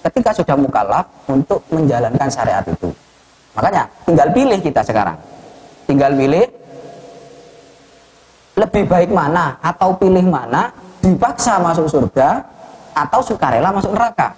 ketika sudah mukallaf untuk menjalankan syariat itu. Makanya tinggal pilih kita sekarang. Tinggal pilih lebih baik mana atau pilih mana, dipaksa masuk surga atau sukarela masuk neraka.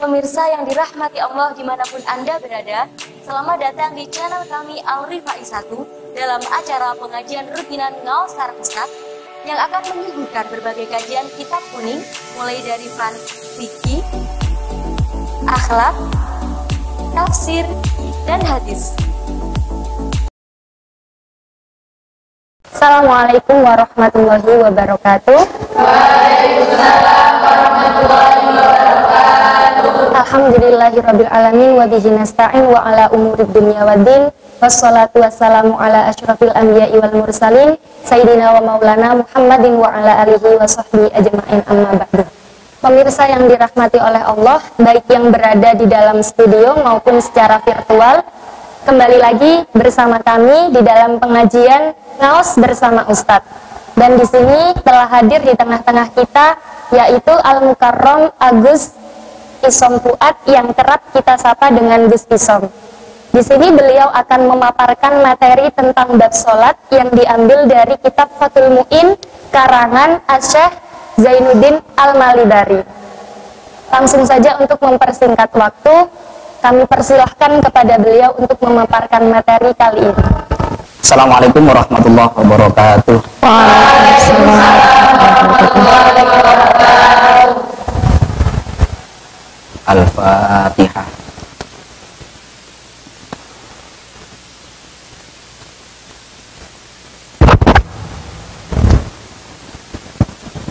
Pemirsa yang dirahmati Allah dimanapun Anda berada, selamat datang di channel kami Al-Rifai 1 dalam acara pengajian rutinan Ngaos Ustaz yang akan menyuguhkan berbagai kajian kitab kuning mulai dari fikih, akhlak, tafsir, dan hadis. Assalamualaikum warahmatullahi wabarakatuh. Waalaikumsalam warahmatullahi wabarakatuh. Alhamdulillahirabbil alamin wa bihi nasta'in wa ala umurid dunya waddin. Wassalatu wassalamu ala asyrafil anbiya'i wal mursalin sayyidina wa maulana Muhammadin wa ala alihi wa sahbihi ajma'in, amma ba'du. Pemirsa yang dirahmati oleh Allah, baik yang berada di dalam studio maupun secara virtual, kembali lagi bersama kami di dalam pengajian Ngaos bersama Ustadz. Dan di sini telah hadir di tengah-tengah kita yaitu Al-Mukarram Agus Isom Fuad yang kerap kita sapa dengan Gus Isom. Di sini beliau akan memaparkan materi tentang bab sholat yang diambil dari kitab Fathul Mu'in karangan Asy-Syaikh Zainuddin Al-Malibari. Langsung saja untuk mempersingkat waktu, kami persilahkan kepada beliau untuk memaparkan materi kali ini. Assalamualaikum warahmatullahi wabarakatuh. Waalaikumsalam warahmatullahi wabarakatuh. Al-Fatihah.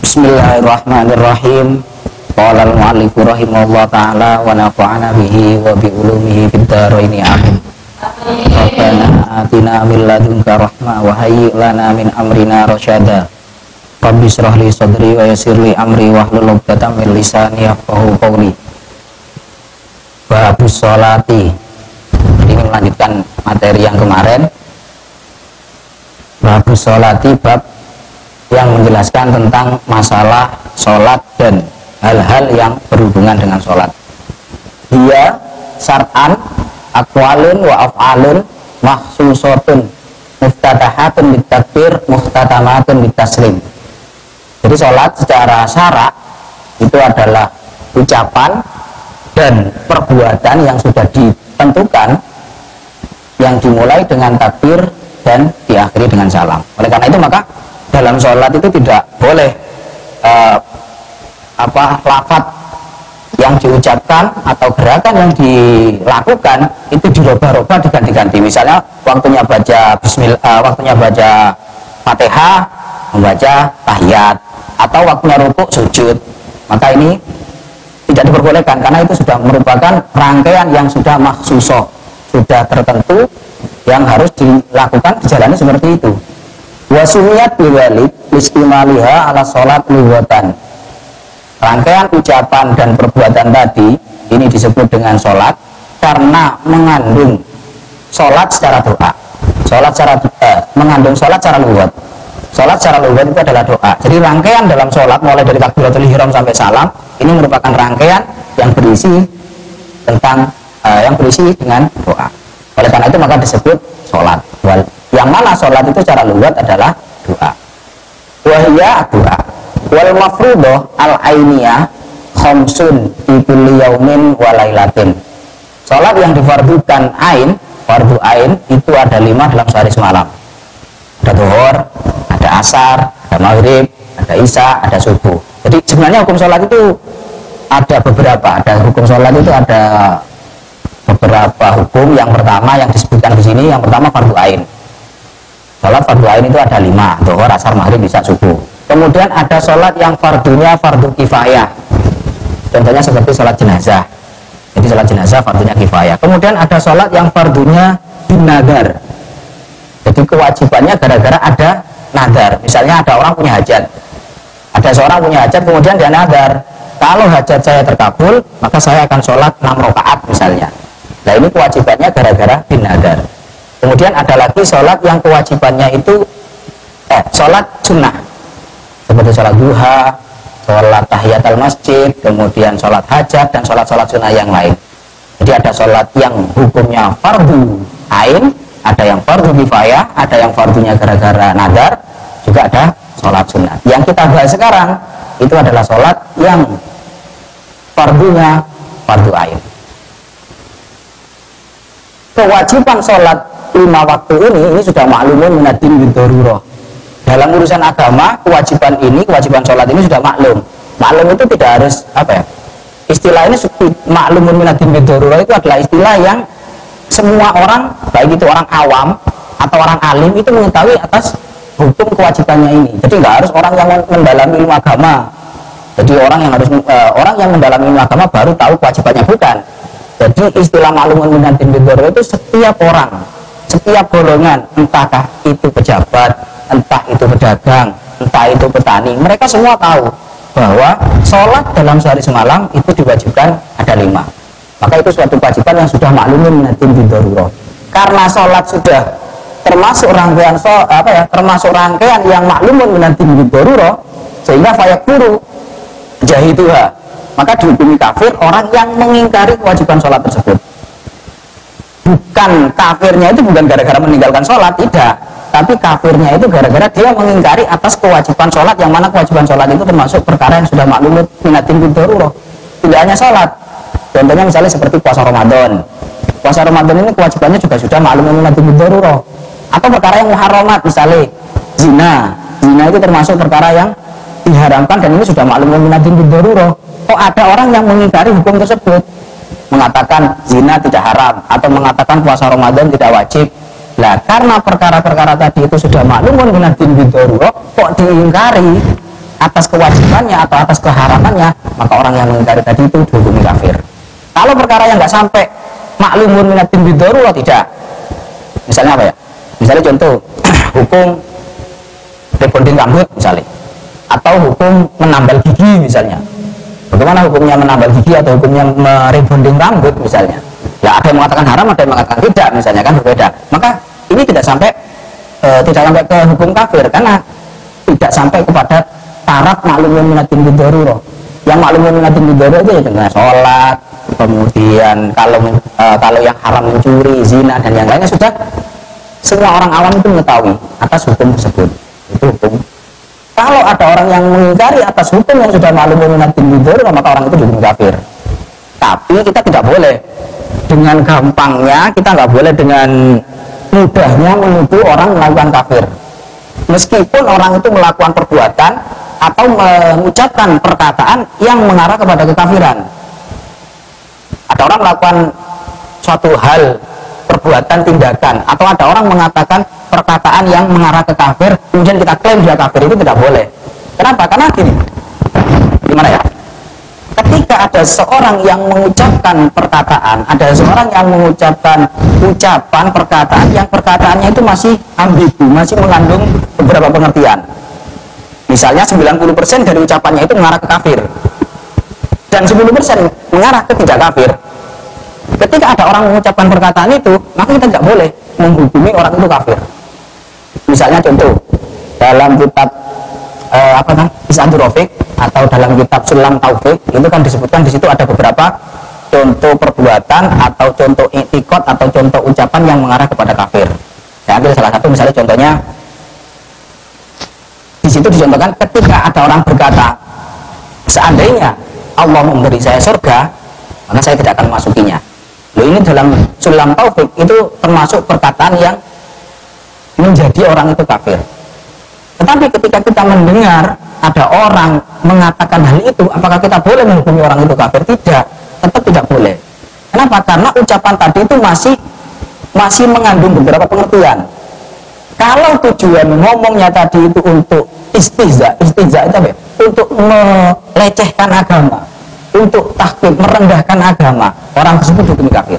Bismillahirrahmanirrahim. Qala al-mu'allif rahimahullah ta'ala wa nafa'ana bihi wa bi ulumihi fid dharain amin. Rabbana atina min ladunka rahmah wa hayyi' lana min amrina rasyada. Rabbi shrah li sadri wa yassir li amri wahlul 'uqdatam min lisani yafqahu qawli. Babus sholati. Jadi ini melanjutkan materi yang kemarin. Babus sholati, bab yang menjelaskan tentang masalah sholat dan hal-hal yang berhubungan dengan sholat. Dia syar'an aqwalun wa af'alun mahsusatun muftatahatun bitakbir muhtatamatun bitaslim. Jadi sholat secara syarak itu adalah ucapan dan perbuatan yang sudah ditentukan, yang dimulai dengan takbir dan diakhiri dengan salam. Oleh karena itu maka dalam sholat itu tidak boleh lafaz yang diucapkan atau gerakan yang dilakukan itu dirubah-rubah, diganti-ganti. Misalnya waktunya baca waktunya baca Fatihah, membaca tahiyat, atau waktunya rukuk, sujud, maka ini tidak diperbolehkan karena itu sudah merupakan rangkaian yang sudah makhsusoh, sudah tertentu yang harus dilakukan, dijalani seperti itu. Wasumiyat biwalid istimaliha ala sholat luwatan. Rangkaian ucapan dan perbuatan tadi ini disebut dengan sholat karena mengandung sholat secara doa. Mengandung sholat secara luwat. Sholat secara luwat itu adalah doa. Jadi rangkaian dalam sholat mulai dari takbiratul ihram sampai salam ini merupakan rangkaian yang berisi tentang yang berisi dengan doa. Oleh karena itu maka disebut sholat. Yang mana sholat itu secara luwat adalah doa. Wahiyya doa. Wal mafruḍah al-ainiyah khamsun fi kulli yaumin wa lailatin. Salat yang difardukan ain, fardu ain itu ada 5 dalam sehari semalam. Ada zuhur, ada asar, ada maghrib, ada isya, ada subuh. Jadi sebenarnya hukum salat itu ada beberapa. Ada hukum salat itu ada beberapa hukum. Yang pertama yang disebutkan di sini, yang pertama fardu ain. sholat fardu ain itu ada 5, zuhur, asar, maghrib, isya, subuh. Kemudian ada sholat yang fardunya fardu kifayah, contohnya seperti sholat jenazah. Jadi sholat jenazah fardunya kifayah. Kemudian ada sholat yang fardunya binadar, jadi kewajibannya gara-gara ada nadar. Misalnya ada orang punya hajat, ada seorang punya hajat, kemudian dia nadar, kalau hajat saya terkabul maka saya akan sholat 6 rakaat misalnya. Nah ini kewajibannya gara-gara binadar. Kemudian ada lagi sholat yang kewajibannya itu sholat sunnah, seperti sholat duha, sholat tahiyatul masjid, kemudian sholat hajat, dan sholat-sholat sunnah yang lain. Jadi ada sholat yang hukumnya fardu ain, ada yang fardu kifayah, ada yang fardunya gara-gara nadar, juga ada sholat sunnah. Yang kita bahas sekarang itu adalah sholat yang fardunya fardu ain. Kewajiban sholat 5 waktu ini sudah maklumun minadin bidorurah. Dalam urusan agama, kewajiban sholat ini sudah maklum. Maklum itu tidak harus istilah ini maklumun minadin bidorurah itu adalah istilah yang semua orang, baik itu orang awam atau orang alim, itu mengetahui atas hukum kewajibannya ini. Jadi nggak harus orang yang mendalami ilmu agama. Jadi orang yang mendalami ilmu agama baru tahu kewajibannya, bukan. Jadi istilah maklumun minadin bidorurah itu setiap orang, setiap golongan, entahkah itu pejabat, entah itu pedagang, entah itu petani, mereka semua tahu bahwa sholat dalam sehari semalam itu diwajibkan ada 5. Maka itu suatu kewajiban yang sudah maklumun minadin bidorurah. Karena sholat sudah termasuk rangkaian termasuk rangkaian yang maklumun minadin bidorurah, sehingga fayakfuru jahiduha, maka dihukumi kafir orang yang mengingkari kewajiban sholat tersebut. Bukan kafirnya itu bukan gara-gara meninggalkan sholat, tidak, tapi kafirnya itu gara-gara dia mengingkari atas kewajiban sholat, yang mana kewajiban sholat itu termasuk perkara yang sudah maklum minadin bidorurah. Tidak hanya sholat, contohnya misalnya seperti puasa Ramadan. Puasa Ramadan ini kewajibannya juga sudah maklum minadin bidorurah. Atau perkara yang muharramat, misalnya zina itu termasuk perkara yang diharamkan dan ini sudah maklum minadin bidorurah. Kok ada orang yang mengingkari hukum tersebut, mengatakan zina tidak haram atau mengatakan puasa Ramadan tidak wajib? Nah, karena perkara-perkara tadi itu sudah maklumun minadin bidorurah, kok diingkari atas kewajibannya atau atas keharamannya, maka orang yang mengingkari tadi itu dihukumi kafir. Kalau perkara yang nggak sampai maklumun minadin bidorurah, tidak. Misalnya apa ya? Misalnya contoh hukum rebonding rambut misalnya, atau hukum menambal gigi misalnya. Bagaimana hukumnya menambal gigi atau hukumnya merebonding rambut misalnya? Ya ada yang mengatakan haram, ada yang mengatakan tidak misalnya, kan berbeda. Maka ini tidak sampai ke hukum kafir, karena tidak sampai kepada taraf maklumun minadin bidorurah. Yang maklumun minadin bidorurah itu ya dengan sholat, kemudian kalau yang haram mencuri, zina dan yang lainnya sudah semua orang awam itu mengetahui atas hukum tersebut. Itu hukum. Kalau ada orang yang mengingkari atas hukum yang sudah maklumun minadin bidorurah, maka orang itu dihukum kafir. Tapi kita tidak boleh dengan gampangnya, kita nggak boleh dengan mudahnya menuduh orang melakukan kafir. Meskipun orang itu melakukan perbuatan atau mengucapkan perkataan yang mengarah kepada kekafiran. Ada orang melakukan suatu hal, perbuatan, tindakan, atau ada orang mengatakan perkataan yang mengarah ke kafir, kemudian kita klaim dia kafir, itu tidak boleh. Kenapa? Karena gimana ya? Ketika ada seorang yang mengucapkan perkataan, ada seorang yang mengucapkan ucapan perkataan yang perkataannya itu masih ambigu, masih mengandung beberapa pengertian. Misalnya 90% dari ucapannya itu mengarah ke kafir dan 10% mengarah ke tidak kafir. Ketika ada orang mengucapkan perkataan itu, maka kita tidak boleh menghukumi orang itu kafir. Misalnya contoh dalam kitab Is'adur Rafiq atau dalam kitab Sulam Taufik, itu kan disebutkan di situ ada beberapa contoh perbuatan atau contoh i'tiqad atau contoh ucapan yang mengarah kepada kafir. Saya ambil salah satu, misalnya contohnya di situ dicontohkan ketika ada orang berkata, seandainya Allah memberi saya surga, maka saya tidak akan memasukinya. Loh, ini dalam Sulam Taufik itu termasuk perkataan yang menjadi orang itu kafir. Tetapi ketika kita mendengar ada orang mengatakan hal itu, apakah kita boleh menghukumi orang itu kafir? Tidak, tetap tidak boleh. Kenapa? Karena ucapan tadi itu masih mengandung beberapa pengertian. Kalau tujuan ngomongnya tadi itu untuk istihza itu apa ya? Untuk melecehkan agama, untuk tahkir, merendahkan agama, orang tersebut hukum kafir.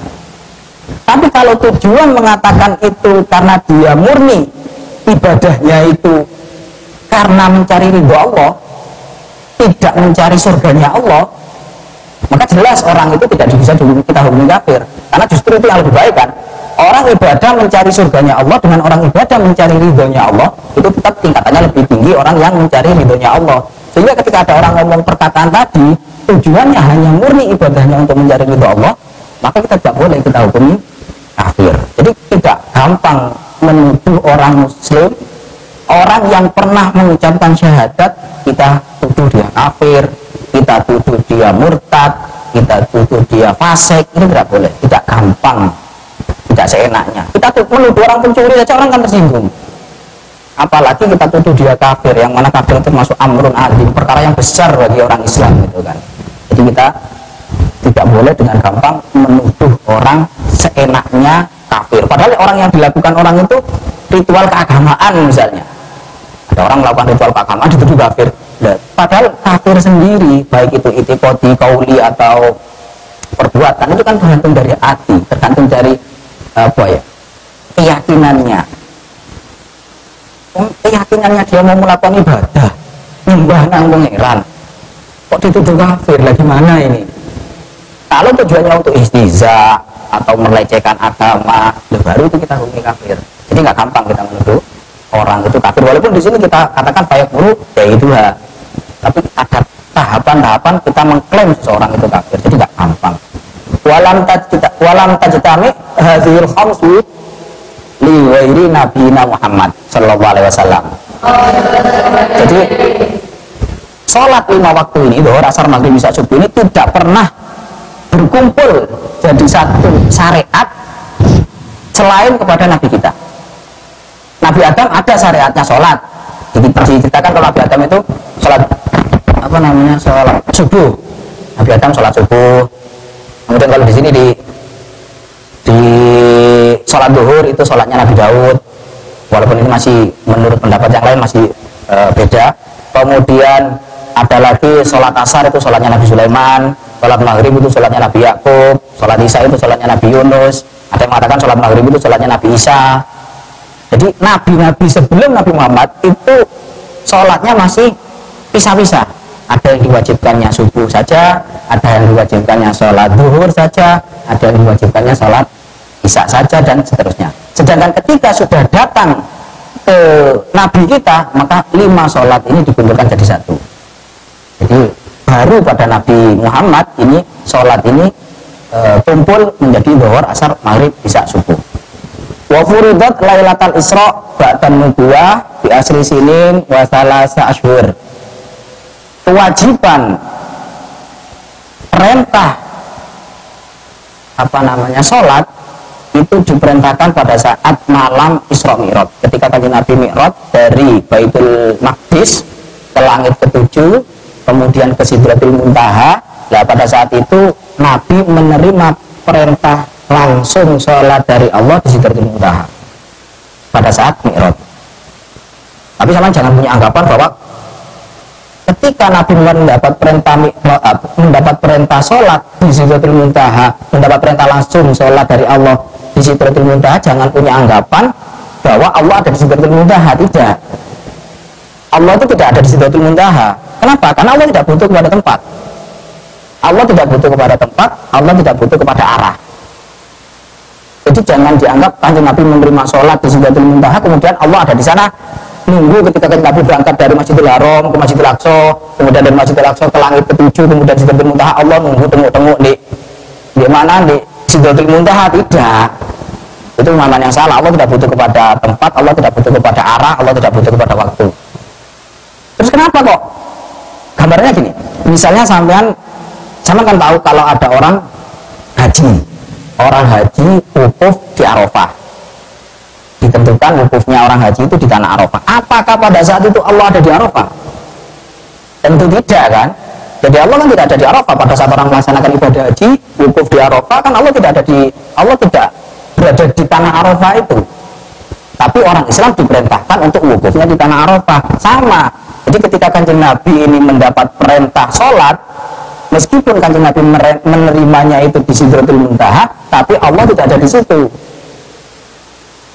Tapi kalau tujuan mengatakan itu karena dia murni ibadahnya itu karena mencari ridho Allah, tidak mencari surganya Allah, maka jelas orang itu tidak bisa kita hukumi kafir. Karena justru itu yang lebih baik kan. Orang ibadah mencari surganya Allah dengan orang ibadah mencari ridhonya Allah, itu tetap tingkatannya lebih tinggi orang yang mencari ridhonya Allah. Sehingga ketika ada orang ngomong perkataan tadi, tujuannya hanya murni ibadahnya untuk mencari ridho Allah, maka kita tidak boleh kita hukumi kafir. Jadi tidak gampang menuduh orang muslim, orang yang pernah mengucapkan syahadat, kita tuduh dia kafir, kita tuduh dia murtad, kita tuduh dia fasik. Ini tidak boleh, tidak gampang, tidak seenaknya. Kita menuduh orang pencuri saja orang kan tersinggung, apalagi kita tuduh dia kafir, yang mana kafir itu termasuk amrun azim, perkara yang besar bagi orang Islam gitu kan. Jadi kita tidak boleh dengan gampang menuduh orang seenaknya kafir, padahal orang yang dilakukan orang itu ritual keagamaan misalnya, ada orang melakukan ritual keagamaan dituduh kafir. Padahal kafir sendiri, baik itu itikadi, kauli atau perbuatan, itu kan tergantung dari hati, tergantung dari apa ya, keyakinannya dia mau melakukan ibadah, nyembah nang pangeran, kok dituduh kafir, lagi mana ini? Kalau tujuannya untuk istihza atau melecehkan agama, baru itu kita hukumi kafir. Jadi nggak gampang kita menuduh orang itu kafir, walaupun di sini kita katakan baik dulu ya itu ha, tapi ada tahapan-tahapan kita mengklaim seseorang itu kafir, jadi nggak gampang. Walam tajtami hadhil khamsu li ghairi nabiyina Muhammad sallallahu alaihi wasallam. Jadi sholat 5 waktu ini, dhuhur, asar, maghrib, isya, subuh ini tidak pernah berkumpul jadi satu syariat selain kepada Nabi kita. Nabi Adam ada syariatnya sholat. Jadi diceritakan kalau Nabi Adam itu sholat apa namanya, sholat subuh. Nabi Adam sholat subuh. Kemudian kalau di sini di sholat zuhur itu sholatnya Nabi Daud, walaupun ini masih menurut pendapat yang lain masih beda. Kemudian ada lagi sholat asar itu sholatnya Nabi Sulaiman, sholat maghrib itu sholatnya Nabi Yakub, sholat isya itu sholatnya Nabi Yunus, ada yang mengatakan sholat maghrib itu sholatnya Nabi Isa. Jadi nabi-nabi sebelum Nabi Muhammad itu sholatnya masih pisah-pisah. Ada yang diwajibkannya subuh saja, ada yang diwajibkannya sholat zuhur saja, ada yang diwajibkannya sholat isya saja, dan seterusnya. Sedangkan ketika sudah datang ke Nabi kita, maka 5 sholat ini dikumpulkan jadi satu. Jadi baru pada Nabi Muhammad ini sholat ini kumpul menjadi zuhur, asar, maghrib, isya, subuh. Wa furidat lailatal isra ba'dan nubuwah bi asri sinin wa thalatha ashhur. Kewajiban perintah apa namanya sholat itu diperintahkan pada saat malam Isra Mi'raj, ketika kanjeng Nabi Mi'raj dari Baitul Maqdis ke langit ke-7 kemudian ke Sidratul Muntaha. Nah, pada saat itu Nabi menerima perintah langsung sholat dari Allah di Sidratul Muntaha pada saat Mi'raj. Tapi sama jangan punya anggapan bahwa ketika Nabi mendapat perintah sholat di Sidratul Muntaha, mendapat perintah langsung sholat dari Allah di Sidratul Muntaha, jangan punya anggapan bahwa Allah ada di Sidratul Muntaha. Tidak, Allah itu tidak ada di Sidratul Muntaha. Kenapa? Karena Allah tidak butuh kepada tempat. Allah tidak butuh kepada tempat, Allah tidak butuh kepada arah. Jadi jangan dianggap kanjeng Nabi menerima sholat di Sidratul Muntaha kemudian Allah ada di sana nunggu ketika Nabi berangkat dari Masjidil Haram ke Masjidil Aqsa, kemudian dari Masjidil Aqsa ke langit ke-7, kemudian Sidratul Muntaha Allah nunggu tengok-tengok di mana di Sidratul Muntaha. Tidak, itu pemahaman yang salah. Allah tidak butuh kepada tempat, Allah tidak butuh kepada arah, Allah tidak butuh kepada waktu. Terus kenapa kok? Gambarnya gini, misalnya sampean kan tahu kalau ada orang haji wukuf di Arafah, ditentukan wukufnya orang haji itu di tanah Arafah. Apakah pada saat itu Allah ada di Arafah? Tentu tidak kan. Jadi Allah kan tidak ada di Arafah pada saat orang melaksanakan ibadah haji wukuf di Arafah, kan Allah tidak berada di tanah Arafah itu. Tapi orang Islam diperintahkan untuk wukufnya di tanah Arafah. Sama. Jadi ketika Kanjeng Nabi ini mendapat perintah sholat, meskipun Kanjeng Nabi menerimanya itu di Sidratul Muntaha, tapi Allah tidak ada di situ.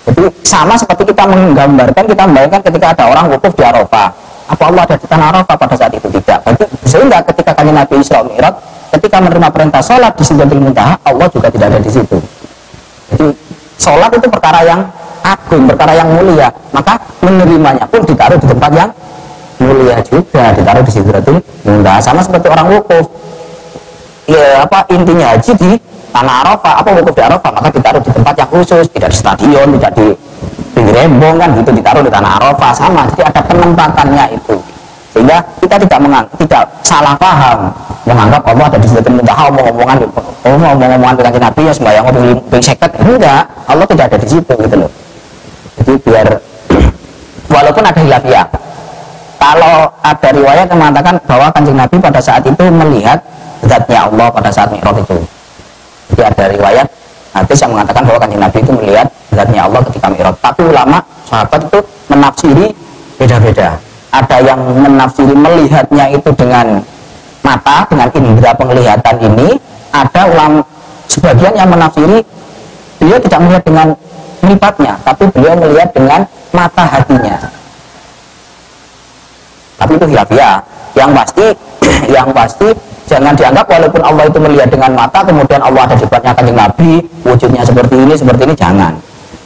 Jadi sama seperti kita menggambarkan, kita membayangkan ketika ada orang wukuf di Arafah. Apa Allah ada di tanah Arafah pada saat itu? Tidak. Jadi, sehingga ketika Kanjeng Nabi Isra Mi'raj, ketika menerima perintah sholat di Sidratul Muntaha, Allah juga tidak ada di situ. Jadi sholat itu perkara yang agung, perkara yang mulia, maka menerimanya pun ditaruh di tempat yang mulia juga, ditaruh di Sidratul Muntaha. Sama seperti orang wukuf, ya apa intinya haji di tanah Arafah, apa wukuf di Arafah, maka ditaruh di tempat yang khusus, tidak di stadion, tidak di pinggir embong kan gitu, ditaruh di tanah Arafah. Sama, jadi ada penempatannya itu, sehingga kita tidak salah paham menganggap Allah ada di Sidratul Muntaha, omong-omongan dengan Nabi ya sembahyang ping seket, enggak, Allah tidak ada di situ gitu loh. Jadi biar walaupun ada hilafiyah, kalau ada riwayat yang mengatakan bahwa Kanjeng Nabi pada saat itu melihat zatnya Allah pada saat Mi'raj itu. Jadi ada riwayat hadis yang mengatakan bahwa Kanjeng Nabi itu melihat zatnya Allah ketika Mi'raj. Tapi ulama sahabat itu menafsiri beda-beda. Ada yang menafsiri melihatnya itu dengan mata, dengan indera penglihatan ini. Ada ulama sebagian yang menafsiri beliau tidak melihat dengan mripatnya, tapi beliau melihat dengan mata hatinya. Tapi itu khilafiyah. Yang pasti jangan dianggap walaupun Allah itu melihat dengan mata, kemudian Allah ada di depannya Kanjeng Nabi, wujudnya seperti ini, jangan.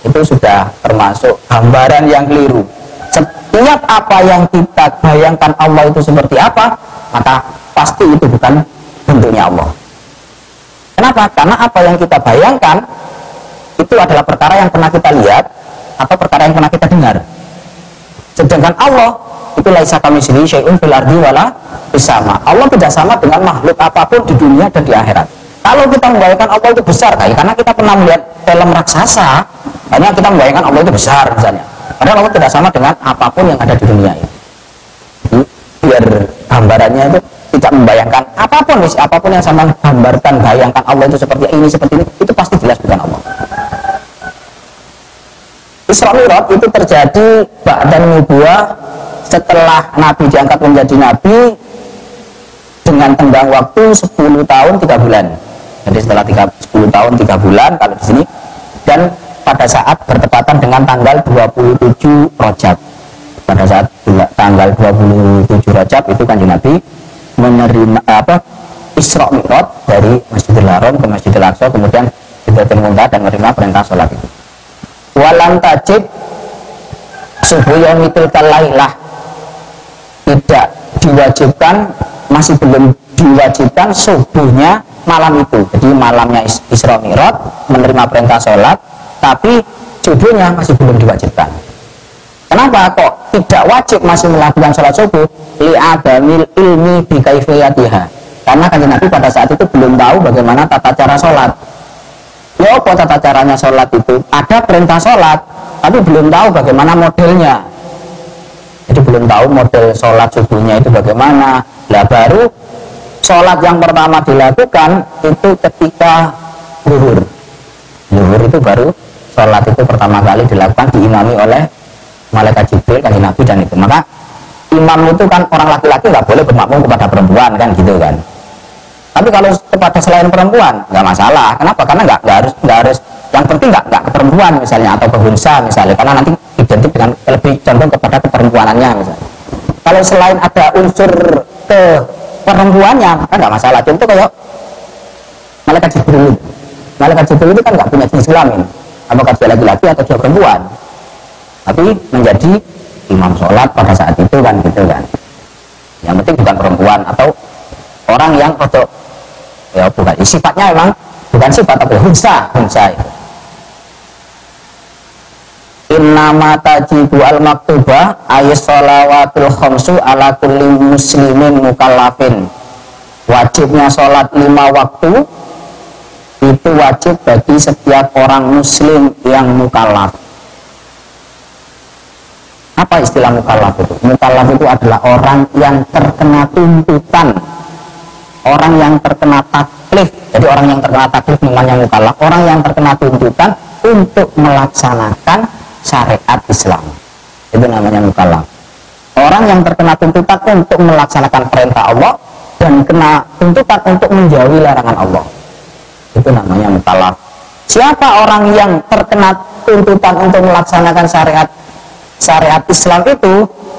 Itu sudah termasuk gambaran yang keliru. Setiap apa yang kita bayangkan Allah itu seperti apa, maka pasti itu bukan bentuknya Allah. Kenapa? Karena apa yang kita bayangkan itu adalah perkara yang pernah kita lihat atau perkara yang pernah kita dengar. Sedangkan Allah itu laisa kamitslihi syai'un fil ardi wala fis sama. Allah tidak sama dengan makhluk apapun di dunia dan di akhirat. Kalau kita membayangkan Allah itu besar, karena kita pernah melihat film raksasa, karena kita membayangkan Allah itu besar misalnya. Padahal Allah tidak sama dengan apapun yang ada di dunia ini. Jadi, biar gambarannya itu tidak membayangkan apapun yang sama gambarkan, bayangkan Allah itu seperti ini, itu pasti jelas bukan Allah. Isra Mi'raj itu terjadi ba'dan nubuwah, setelah Nabi diangkat menjadi Nabi dengan tenggang waktu 10 tahun 3 bulan. Jadi setelah 10 tahun 3 bulan kalau di sini, dan pada saat bertepatan dengan tanggal 27 Rajab. Pada saat tanggal 27 Rajab itu Kanjeng Nabi menerima Isra Mi'raj dari Masjidil Haram ke Masjidil Aqsa, kemudian Sidratul Muntaha dan menerima perintah sholat itu. Walam tajib subuh yaumitil kalailah, tidak diwajibkan, masih belum diwajibkan subuhnya malam itu. Jadi malamnya Isra Mi'raj menerima perintah sholat, tapi subuhnya masih belum diwajibkan. Kenapa kok tidak wajib masih melakukan sholat subuh? Li'adamil ilmi bikaifiyatiha, karena Kanjeng Nabi pada saat itu belum tahu bagaimana tata cara sholat. Ya apa tata caranya sholat itu? Ada perintah sholat, tapi belum tahu bagaimana modelnya. Jadi belum tahu model sholat subuhnya itu bagaimana. Nah baru sholat yang pertama dilakukan itu ketika zuhur. Zuhur itu baru sholat itu pertama kali dilakukan, diimami oleh malaikat Jibril, Kanjeng Nabi dan itu. Maka imam itu kan orang laki-laki nggak boleh bermakmum kepada perempuan kan gitu kan. Tapi kalau kepada selain perempuan nggak masalah. Kenapa? Karena nggak harus. Yang penting nggak ke perempuan misalnya atau ke unsa misalnya, karena nanti identik dengan lebih condong kepada keperempuanannya misalnya. Kalau selain ada unsur ke perempuannya kan nggak masalah. Contoh kayak malaikat Jibril. Malaikat Jibril itu kan nggak punya jenis kelamin, apakah dia laki-laki atau dia perempuan, tapi menjadi imam sholat pada saat itu kan gitu kan. Yang penting bukan perempuan atau orang yang untuk ya bukan sifatnya memang bukan sifat tapi hunsa itu. Innama tajibu al-maktubah ayat sholawatul khamsu ala kulli muslimin mukallafin. Wajibnya sholat 5 waktu itu wajib bagi setiap orang muslim yang mukallaf. Apa istilah mukallaf itu? Mukallaf itu adalah orang yang terkena tuntutan, orang yang terkena taklif. Jadi orang yang terkena taklif namanya mukallaf, orang yang terkena tuntutan untuk melaksanakan syariat Islam. Itu namanya mukallaf. Orang yang terkena tuntutan untuk melaksanakan perintah Allah dan kena tuntutan untuk menjauhi larangan Allah. Itu namanya mukallaf. Siapa orang yang terkena tuntutan untuk melaksanakan syariat Islam itu?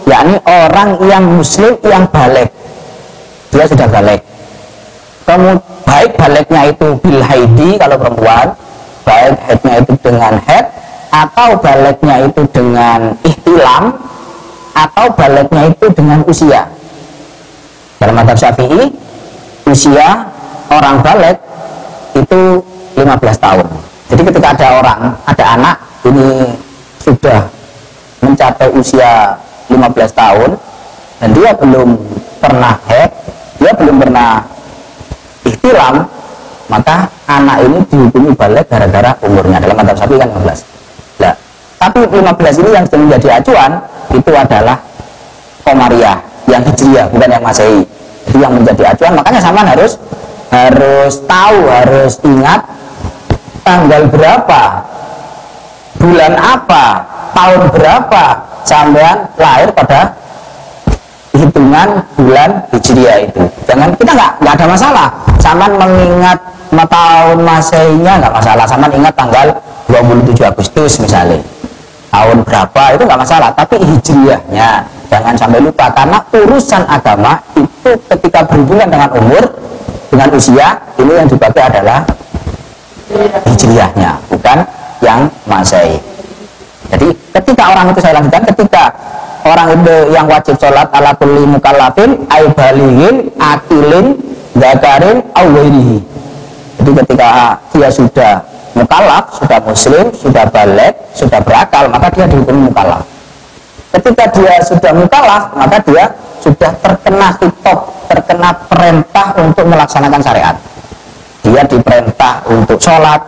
Yakni orang yang muslim yang balik. Dia sudah balik. Kemudian baik baliknya itu bil haidi kalau perempuan, baik haidnya itu dengan haid, atau baliknya itu dengan ihtilam, atau baliknya itu dengan usia. Dalam mazhab Syafi'i, usia orang balik itu 15 tahun. Jadi ketika ada anak ini sudah mencapai usia 15 tahun dan dia belum pernah haid, dia belum pernah ihtilam, maka anak ini dihukumi balik gara-gara umurnya. Dalam mazhab Syafi'i kan 15. Nah, tapi 15 ini yang sudah menjadi acuan itu adalah Qamariyah, yang Hijriyah, bukan yang Masehi. Jadi yang menjadi acuan, makanya sampean harus tahu, harus ingat tanggal berapa, bulan apa, tahun berapa sampean lahir pada hitungan bulan Hijriyah itu. Jangan, kita nggak ada masalah sampean mengingat tahun Masehinya nggak masalah, sampean ingat tanggal 27 Agustus misalnya, tahun berapa itu nggak masalah, tapi Hijriyahnya jangan sampai lupa, karena urusan agama itu ketika berhubungan dengan umur, dengan usia, ini yang dipakai adalah Hijriyahnya, bukan yang Masehi. Jadi ketika orang itu, saya lanjutkan, ketika orang itu yang wajib sholat ala kulli mukallafin ay balighin akilin dzakarin aw ghairihi. Jadi ketika dia sudah mukallaf, sudah muslim, sudah balik, sudah berakal, maka dia dihukum mukallaf. Ketika dia sudah mukallaf, maka dia sudah terkena hitop, terkena perintah untuk melaksanakan syariat. Dia diperintah untuk sholat,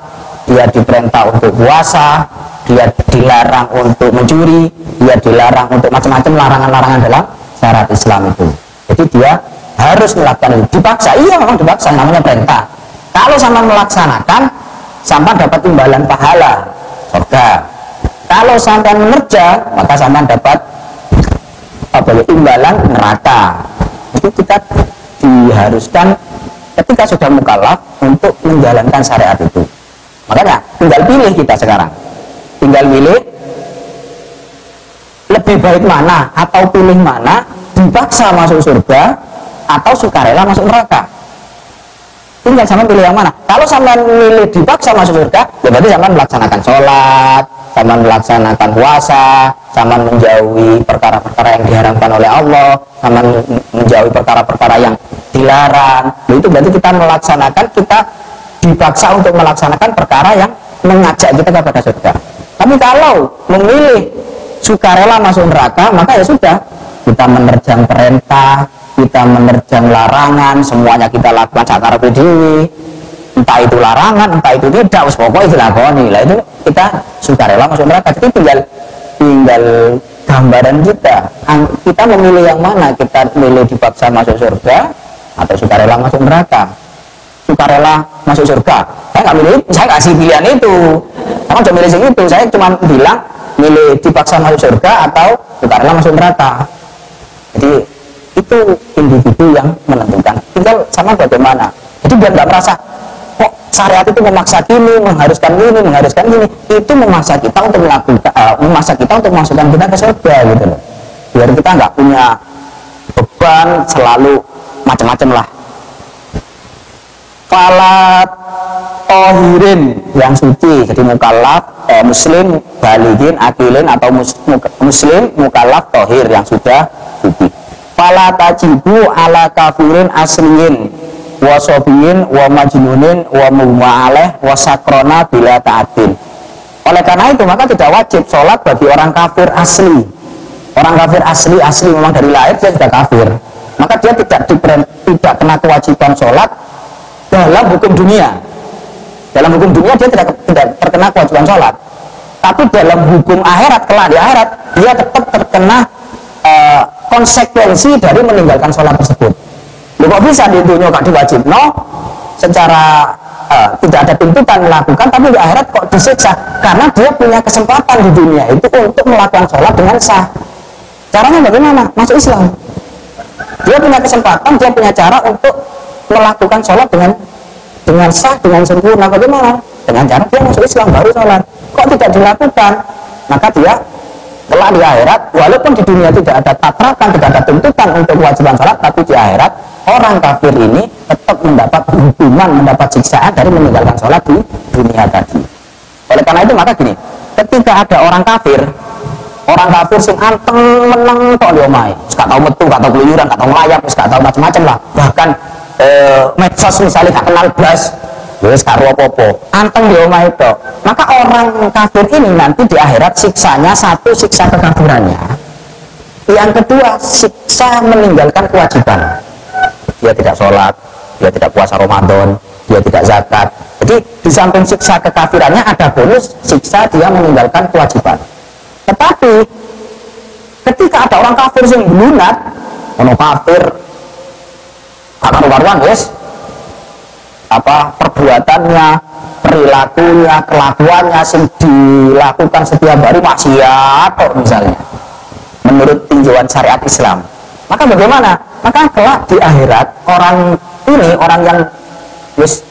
dia diperintah untuk puasa, dia dilarang untuk mencuri, dia dilarang untuk macam-macam larangan-larangan dalam syariat Islam itu. Jadi dia harus melakukan itu. Dipaksa, iya memang dipaksa, namanya perintah. Kalau sampai melaksanakan, sampai dapat imbalan pahala surga. Kalau sampai menerja, maka sampai dapat imbalan neraka. Itu kita diharuskan ketika sudah mukallaf untuk menjalankan syariat itu. Makanya tinggal pilih kita sekarang. Tinggal pilih lebih baik mana, atau pilih mana, dipaksa masuk surga atau sukarela masuk neraka. Tinggal sama pilih yang mana. Kalau sama milih dipaksa masuk surga, ya berarti sama melaksanakan sholat, sama melaksanakan puasa, sama menjauhi perkara-perkara yang diharamkan oleh Allah, sama menjauhi perkara-perkara yang dilarang. Nah, itu berarti kita melaksanakan, kita dipaksa untuk melaksanakan perkara yang mengajak kita kepada surga. Tapi kalau memilih sukarela masuk neraka, maka ya sudah, kita menerjang perintah, kita menerjang larangan, semuanya kita lakukan secara berdiri, entah itu larangan, entah itu tidak, pokoknya dilakoni. Lah itu kita sukarela masuk neraka. Jadi tinggal gambaran kita memilih yang mana, kita milih dipaksa masuk surga atau sukarela masuk neraka. Sukarela masuk surga, saya nggak milih, saya kasih pilihan itu, saya cuma milih segitu, saya cuma bilang milih dipaksa masuk surga atau sukarela masuk neraka. Jadi itu individu yang menentukan, tinggal sama bagaimana. Jadi biar nggak merasa kok syariat itu memaksa gini, mengharuskan gini, itu memaksa kita untuk melakukan, memaksa kita untuk memasukkan kita ke surga gitu loh. Biar kita nggak punya beban selalu macam-macam lah. Falat tohirin, yang suci, jadi mukallaf, muslim, balighin, akilin, atau muslim, mukallaf, tohir, yang sudah suci. Fala tajibu ala kafirin asliyin wa sobiyin wa majnunin wa mu'aleh wa sakrona bila ta'atin. Oleh karena itu maka tidak wajib sholat bagi orang kafir asli. Orang kafir asli memang dari lahir dia sudah kafir, maka dia tidak kena kewajiban sholat dalam hukum dunia. Dalam hukum dunia dia tidak terkena kewajiban sholat, tapi dalam hukum akhirat, kelak di akhirat, dia tetap terkena konsekuensi dari meninggalkan sholat tersebut. Lu kok bisa di dunia gak diwajib? No, secara tidak ada tuntutan melakukan, tapi di akhirat kok disiksa karena dia punya kesempatan di dunia itu untuk melakukan sholat dengan sah. Caranya bagaimana? Masuk Islam. Dia punya kesempatan, dia punya cara untuk melakukan sholat dengan sah, dengan sempurna. Bagaimana? Dengan cara dia masuk Islam baru sholat. Kok tidak dilakukan? Maka dia kelak di akhirat, walaupun di dunia tidak ada tatrakan, tidak ada tuntutan untuk kewajiban sholat, tapi di akhirat orang kafir ini tetap mendapat hukuman, mendapat siksaan dari meninggalkan sholat di dunia tadi. Oleh karena itu maka gini, ketika ada orang kafir sing anteng meneng tok di omahe, gak tau metu, gak tau keluyuran, gak tau melayap, gak tau macam-macam lah, bahkan medsos misalnya gak kenal blas, wis karo apa-apa, anteng di omahe tok. Maka orang kafir ini nanti di akhirat siksanya, satu siksa kekafirannya, yang kedua siksa meninggalkan kewajiban. Dia tidak sholat, dia tidak puasa Ramadan, dia tidak zakat. Jadi di samping siksa kekafirannya ada bonus siksa dia meninggalkan kewajiban. Tetapi ketika ada orang kafir yang belunat, ono kafir akan karuan guys, perbuatannya, perilakunya, kelakuannya yang dilakukan setiap hari maksiat kok misalnya, menurut tinjauan syariat Islam. Maka bagaimana? Maka kelak di akhirat orang yang wis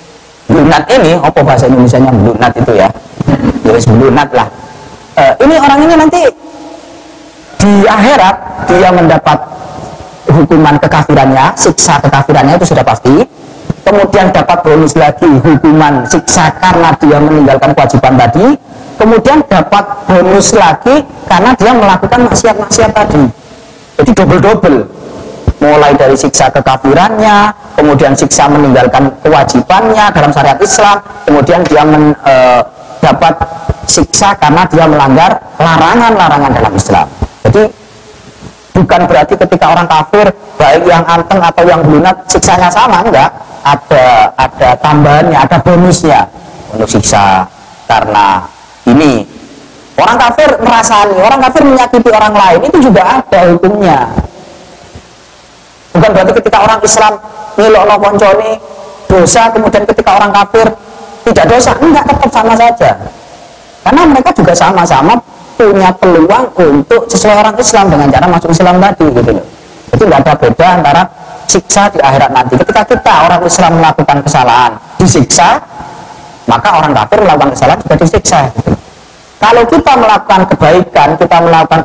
belunat ini, apa bahasa Indonesianya belunat itu ya, wis belunat lah. Ini orang ini nanti di akhirat dia mendapat hukuman kekafirannya, siksa kekafirannya itu sudah pasti. Kemudian dapat bonus lagi hukuman siksa karena dia meninggalkan kewajiban tadi. Kemudian dapat bonus lagi karena dia melakukan maksiat-maksiat tadi. Jadi double-double. Mulai dari siksa kekafirannya, kemudian siksa meninggalkan kewajibannya dalam syariat Islam, kemudian dia dapat siksa karena dia melanggar larangan-larangan dalam Islam. Jadi bukan berarti ketika orang kafir baik yang anteng atau yang belunat siksanya sama, enggak. Ada tambahannya, ada bonusnya. Bonus siksa karena ini orang kafir merasani, orang kafir menyakiti orang lain, itu juga ada hukumnya. Bukan berarti ketika orang Islam ngilokno koncone dosa, kemudian ketika orang kafir tidak dosa, enggak, tetap sama saja. Karena mereka juga sama-sama punya peluang untuk sesuai orang Islam dengan cara masuk Islam tadi gitu loh. Jadi nggak ada beda antara siksa di akhirat nanti. Ketika kita orang Islam melakukan kesalahan disiksa, maka orang kafir melakukan kesalahan juga disiksa gitu. Kalau kita melakukan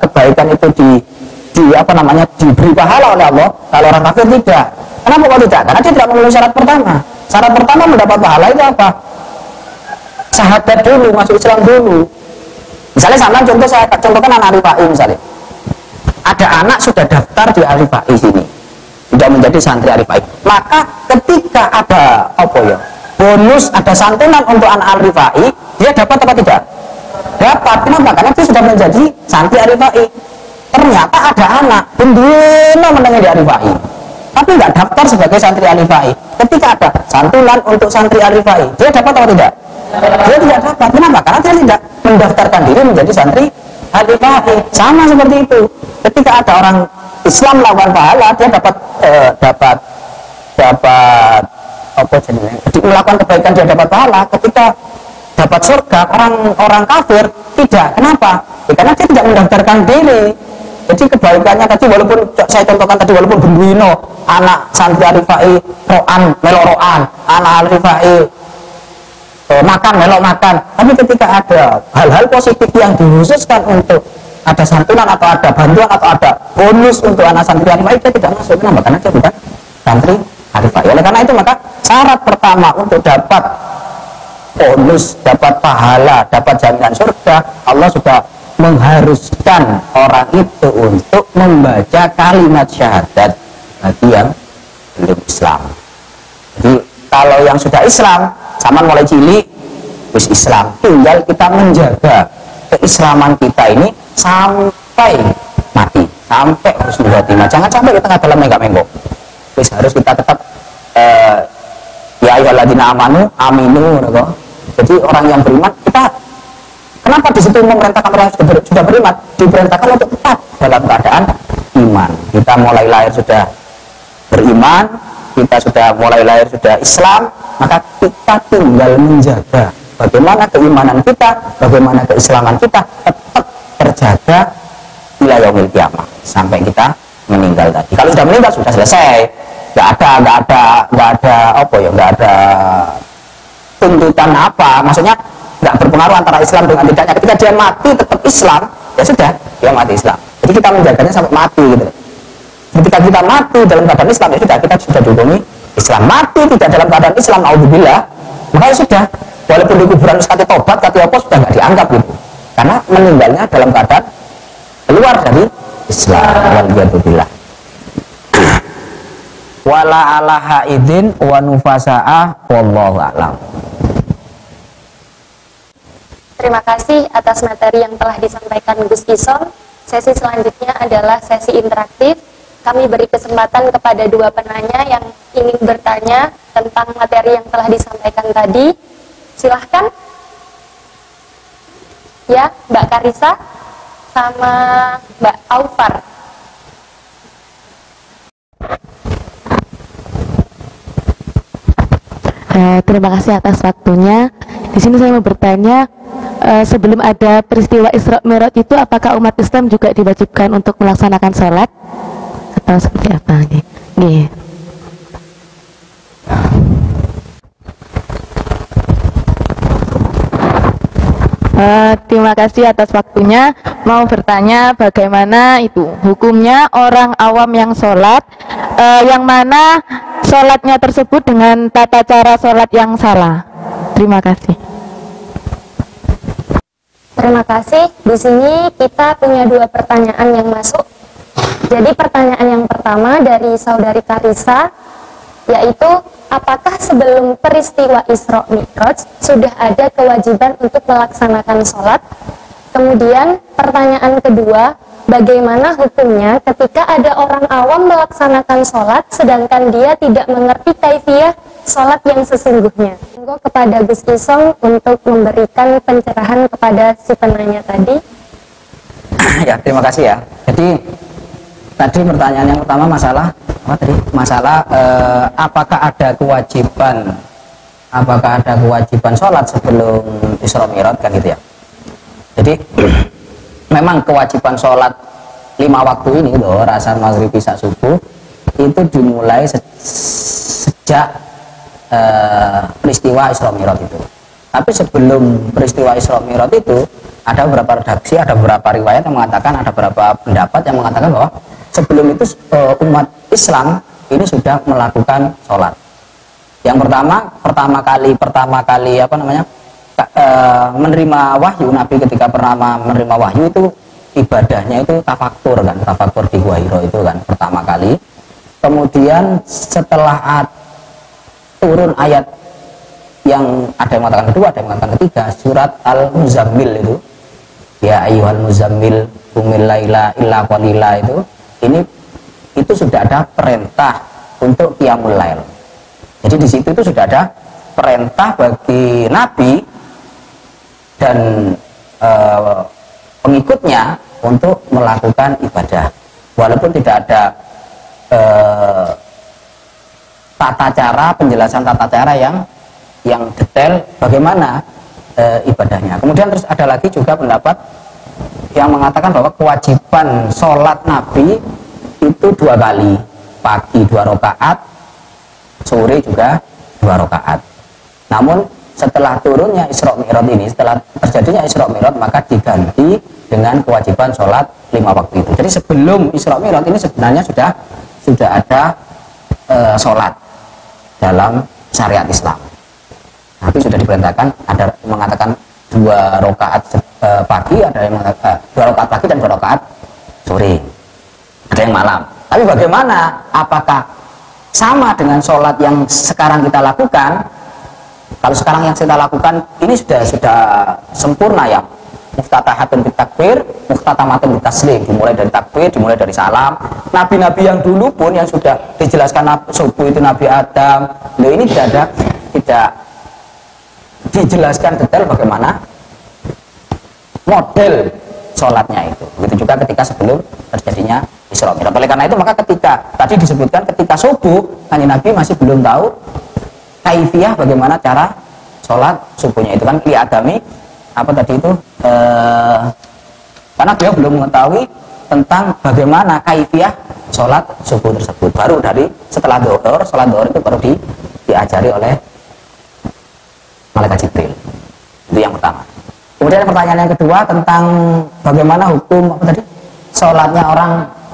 kebaikan itu diberi pahala oleh Allah. Kalau orang kafir tidak. Kenapa kok tidak? Karena dia tidak memenuhi syarat pertama. Syarat pertama mendapat pahala itu apa? Syahadat dulu, masuk Islam dulu. Misalnya saya contohkan anak Rifai misalnya. Ada anak sudah daftar di Rifai sini, sudah menjadi santri Rifai. Maka ketika ada bonus, ada santunan untuk anak Rifai, dia dapat apa tidak? Dapat. Kenapa? Karena dia sudah menjadi santri Rifai. Ternyata ada anak bendino menengah di Rifai, tapi nggak daftar sebagai santri Rifai. Ketika ada santunan untuk santri Rifai, dia dapat atau tidak? Dia tidak dapat. Kenapa? Karena dia tidak mendaftarkan diri menjadi santri Rifai. Sama seperti itu. Ketika ada orang Islam melakukan pahala, dia dapat melakukan kebaikan, dia dapat pahala. Ketika dapat surga, orang kafir tidak. Kenapa? Karena dia tidak mendaftarkan diri. Jadi kebaikannya tadi, walaupun saya contohkan tadi, walaupun benduino anak santri Rifai meloroan, anak Rifai makan melok makan, tapi ketika ada hal-hal positif yang dikhususkan untuk ada santunan atau ada bantuan atau ada bonus untuk anak santri Rifai, dia tidak masuk. Kenapa? Karena dia bukan santri Rifai. Oleh karena itu maka syarat pertama untuk dapat bonus, dapat pahala, dapat jaminan surga, Allah sudah mengharuskan orang itu untuk membaca kalimat syahadat bagi yang belum Islam. Jadi kalau yang sudah Islam, sama mulai cilik wis Islam, tinggal kita menjaga keislaman kita ini sampai mati, sampai husnul khotimah. Jangan sampai kita dalam menggak-menggok. Wis harus kita tetap ya ayyuhalladzina amanu aminu. Jadi orang yang beriman, kita kenapa di situ memerintahkan orang yang sudah beriman, diperintahkan untuk tetap dalam keadaan iman. Kita mulai lahir sudah beriman, kita sudah mulai lahir sudah Islam, maka kita tinggal menjaga bagaimana keimanan kita, bagaimana keislaman kita tetap terjaga ila yaumil qiyamah sampai kita meninggal tadi. Kalau sudah meninggal sudah selesai, nggak ada tuntutan apa, maksudnya nggak berpengaruh antara Islam dengan tidaknya. Ketika dia mati tetap Islam, ya sudah dia mati Islam. Jadi kita menjaganya sampai mati gitu. Ketika kita mati dalam keadaan Islam, ya sudah kita sudah dihukumi Islam. Mati tidak dalam keadaan Islam, naudzubillah, maka ya sudah, walaupun di kuburan sekali tobat, kata apa sudah nggak dianggap gitu, karena meninggalnya dalam keadaan keluar dari Islam. Waliyadzubillah. Wala ala haidin wa nufasaah wallahu a'lam. Terima kasih atas materi yang telah disampaikan Gus Isom. Sesi selanjutnya adalah sesi interaktif. Kami beri kesempatan kepada dua penanya yang ingin bertanya tentang materi yang telah disampaikan tadi. Silahkan. Ya, Mbak Karisa sama Mbak Aufar. Terima kasih atas waktunya. Di sini saya mau bertanya, sebelum ada peristiwa Isra Mi'raj itu, apakah umat Islam juga diwajibkan untuk melaksanakan sholat atau seperti apa? Nih. Terima kasih atas waktunya. Mau bertanya bagaimana itu hukumnya orang awam yang sholat, yang mana sholatnya tersebut dengan tata cara sholat yang salah. Terima kasih. Terima kasih. Di sini kita punya dua pertanyaan yang masuk. Jadi pertanyaan yang pertama dari saudari Karisa, yaitu apakah sebelum peristiwa Isra Mi'raj sudah ada kewajiban untuk melaksanakan sholat? Kemudian pertanyaan kedua, bagaimana hukumnya ketika ada orang awam melaksanakan sholat sedangkan dia tidak mengerti kaifiyah sholat yang sesungguhnya? Monggo kepada Gus Isom untuk memberikan pencerahan kepada si penanya tadi. Ya, terima kasih ya. Jadi tadi pertanyaan yang pertama masalah apa tadi? Masalah apakah ada kewajiban sholat sebelum Isra Mi'raj kan gitu ya. Jadi memang kewajiban sholat 5 waktu ini loh, asar maghrib isya subuh, itu dimulai sejak peristiwa Isra Mi'raj itu. Tapi sebelum peristiwa Isra Mi'raj itu ada beberapa redaksi, ada beberapa riwayat yang mengatakan, ada beberapa pendapat yang mengatakan bahwa sebelum itu umat Islam ini sudah melakukan sholat. Yang pertama kali apa namanya menerima wahyu, Nabi ketika pertama menerima wahyu itu ibadahnya itu tafakur kan, tafakur di Gua Hira itu kan pertama kali. Kemudian setelah turun ayat yang ada yang mengatakan kedua, ada yang mengatakan ketiga, surat Al-Muzammil itu, ya ayyuhal muzammil qumil laila illa qalila, itu sudah ada perintah untuk qiyamul lail. Jadi di situ itu sudah ada perintah bagi Nabi dan pengikutnya untuk melakukan ibadah, walaupun tidak ada tata cara, penjelasan tata cara yang detail bagaimana ibadahnya. Kemudian terus ada lagi juga pendapat yang mengatakan bahwa kewajiban sholat Nabi itu 2 kali, pagi 2 rakaat, sore juga 2 rakaat. Namun setelah turunnya Isra Mi'raj ini, setelah terjadinya Isra Mi'raj, maka diganti dengan kewajiban sholat 5 waktu itu. Jadi sebelum Isra Mi'raj ini sebenarnya sudah ada sholat dalam syariat Islam. Tapi sudah diperintahkan, ada yang mengatakan 2 rakaat pagi, ada yang mengatakan 2 rakaat pagi dan 2 rakaat sore, ada yang malam. Tapi bagaimana? Apakah sama dengan sholat yang sekarang kita lakukan? Kalau sekarang yang kita lakukan ini sudah sempurna ya, muftatahatun bitakbir, muftatamatun bitaslim, dimulai dari takbir, dimulai dari salam. Nabi-nabi yang dulu pun yang sudah dijelaskan subuh itu Nabi Adam, ini tidak dijelaskan detail bagaimana model sholatnya itu. Begitu juga ketika sebelum terjadinya Isra Mi'raj. Oleh karena itu maka ketika tadi disebutkan ketika subuh, Kanjeng Nabi masih belum tahu kaifiyah bagaimana cara sholat subuhnya itu kan li adami apa tadi itu karena dia belum mengetahui tentang bagaimana kaifiyah sholat subuh tersebut. Baru dari setelah dohor, sholat dohor itu baru diajari oleh malaikat Jibril. Itu yang pertama. Kemudian pertanyaan yang kedua tentang bagaimana hukum apa tadi sholatnya orang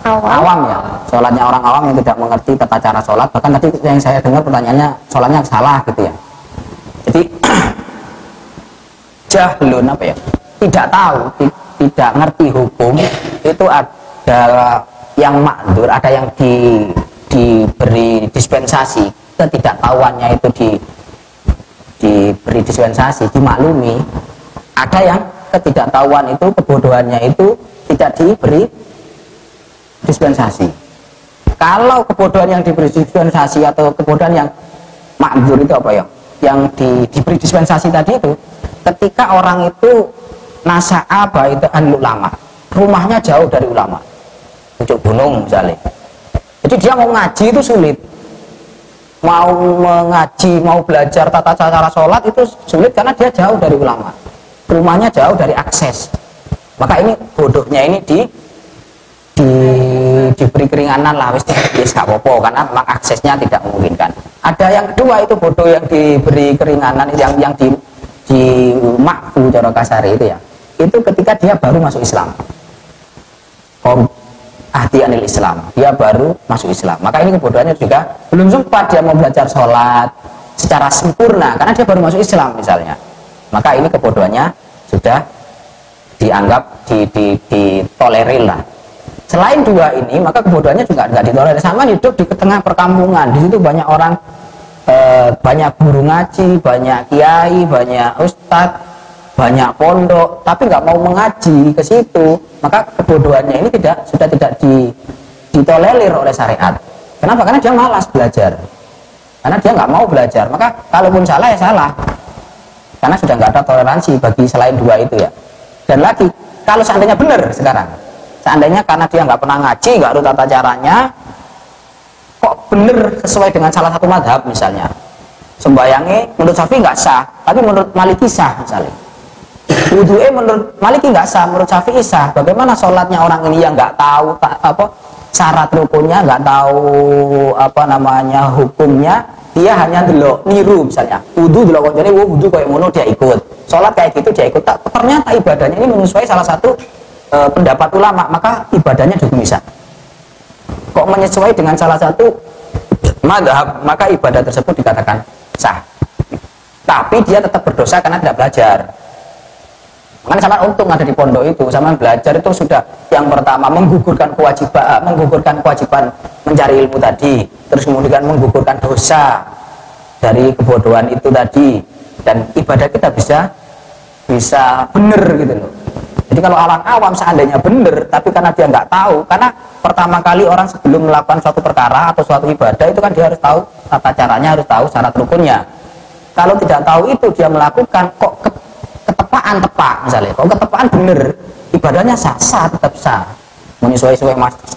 awam ya, sholatnya orang awam yang tidak mengerti tata cara sholat. Bahkan tadi yang saya dengar pertanyaannya sholatnya salah gitu ya. Jadi jahlun apa ya, tidak tahu, tidak ngerti hukum itu ada yang makdur, ada yang diberi dispensasi, ketidaktahuannya itu diberi dispensasi, dimaklumi. Ada yang ketidaktahuan itu, kebodohannya itu tidak diberi dispensasi. Kalau kebodohan yang diberi dispensasi atau kebodohan yang makdur itu apa ya, yang diberi dispensasi tadi itu, ketika orang itu nasa'a baitan ulama, rumahnya jauh dari ulama, pucuk gunung misalnya, jadi dia mau ngaji itu sulit, mau mengaji, mau belajar tata cara sholat itu sulit karena dia jauh dari ulama, rumahnya jauh dari akses. Maka ini bodohnya ini diberi keringanan lah, wis gak apa-apa karena memang aksesnya tidak memungkinkan. Ada yang kedua itu bodoh yang diberi keringanan, yang di makfu cara kasar itu ya, itu ketika dia baru masuk Islam, ahdi anil Islam, dia baru masuk Islam. Maka ini kebodohannya juga belum sempat dia mau belajar sholat secara sempurna karena dia baru masuk Islam misalnya. Maka ini kebodohannya sudah dianggap ditolerir lah. Selain dua ini, maka kebodohannya juga nggak ditolerir. Sama hidup di tengah perkampungan, di situ banyak orang, banyak guru ngaji, banyak kiai, banyak ustadz, banyak pondok, tapi nggak mau mengaji ke situ. Maka kebodohannya ini sudah tidak ditolerir oleh syariat. Kenapa? Karena dia malas belajar, karena dia nggak mau belajar. Maka kalaupun salah ya salah, karena sudah nggak ada toleransi bagi selain dua itu ya. Dan lagi, kalau seandainya benar sekarang, seandainya karena dia nggak pernah ngaji, nggak tahu tata caranya, kok bener sesuai dengan salah satu madhab misalnya, sembayangnya menurut Syafi'i nggak sah, tapi menurut Maliki sah misalnya. Wudu'nya menurut Maliki nggak sah, menurut Syafi'i sah. Bagaimana sholatnya orang ini yang nggak tahu syarat rukunnya, nggak tahu hukumnya, dia hanya delok niru misalnya. Wudu delok jadi wudu kayak ngono dia ikut. Sholat kayak gitu dia ikut. Ternyata ibadahnya ini menyesuai salah satu pendapat ulama, maka ibadahnya juga bisa. Kok menyesuai dengan salah satu madhab, maka ibadah tersebut dikatakan sah. Tapi dia tetap berdosa karena tidak belajar. Makanya sama untung ada di pondok itu, sama belajar itu sudah yang pertama menggugurkan kewajiban mencari ilmu tadi, terus kemudian menggugurkan dosa dari kebodohan itu tadi, dan ibadah kita bisa benar gitu loh. Jadi kalau orang awam seandainya benar, tapi karena dia nggak tahu, karena pertama kali orang sebelum melakukan suatu perkara atau suatu ibadah itu kan dia harus tahu tata caranya, harus tahu syarat rukunnya. Kalau tidak tahu itu dia melakukan, kok ketepaan tepat misalnya, kok ketepaan bener, ibadahnya sah tetap sah, menyesuai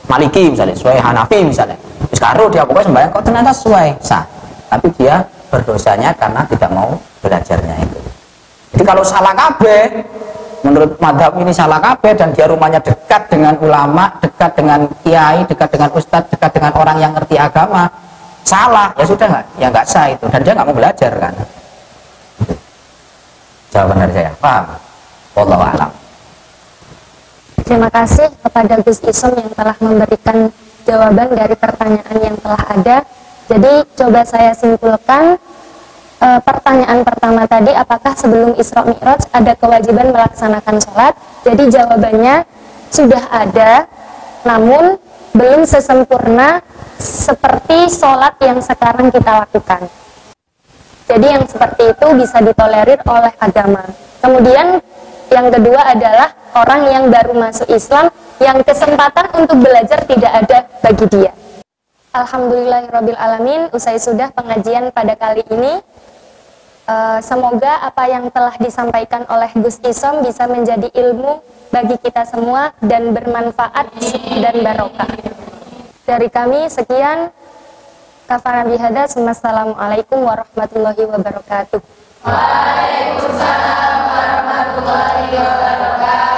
Maliki misalnya, sesuai Hanafi misalnya. Sekarang dia pokoknya sembahyang kok ternyata sesuai sah, tapi dia berdosanya karena tidak mau belajarnya itu. Jadi kalau salah kabeh, menurut madhab ini salah kabeh, dan dia rumahnya dekat dengan ulama, dekat dengan kiai, dekat dengan ustadz, dekat dengan orang yang ngerti agama, salah ya sudah nggak sah itu, dan dia nggak mau belajar kan. Jawaban dari saya, paham? Wallahu a'lam. Terima kasih kepada Gus Isom yang telah memberikan jawaban dari pertanyaan yang telah ada. Jadi coba saya simpulkan, pertanyaan pertama tadi, apakah sebelum Isra Mi'raj ada kewajiban melaksanakan sholat? Jadi jawabannya sudah ada, namun belum sesempurna seperti sholat yang sekarang kita lakukan. Jadi yang seperti itu bisa ditolerir oleh agama. Kemudian yang kedua adalah orang yang baru masuk Islam, yang kesempatan untuk belajar tidak ada bagi dia. Alhamdulillahirrabbilalamin, usai sudah pengajian pada kali ini. Semoga apa yang telah disampaikan oleh Gus Isom bisa menjadi ilmu bagi kita semua dan bermanfaat dan barokah. Dari kami sekian, Iktafana bihada, Assalamualaikum warahmatullahi wabarakatuh. Waalaikumsalam warahmatullahi wabarakatuh.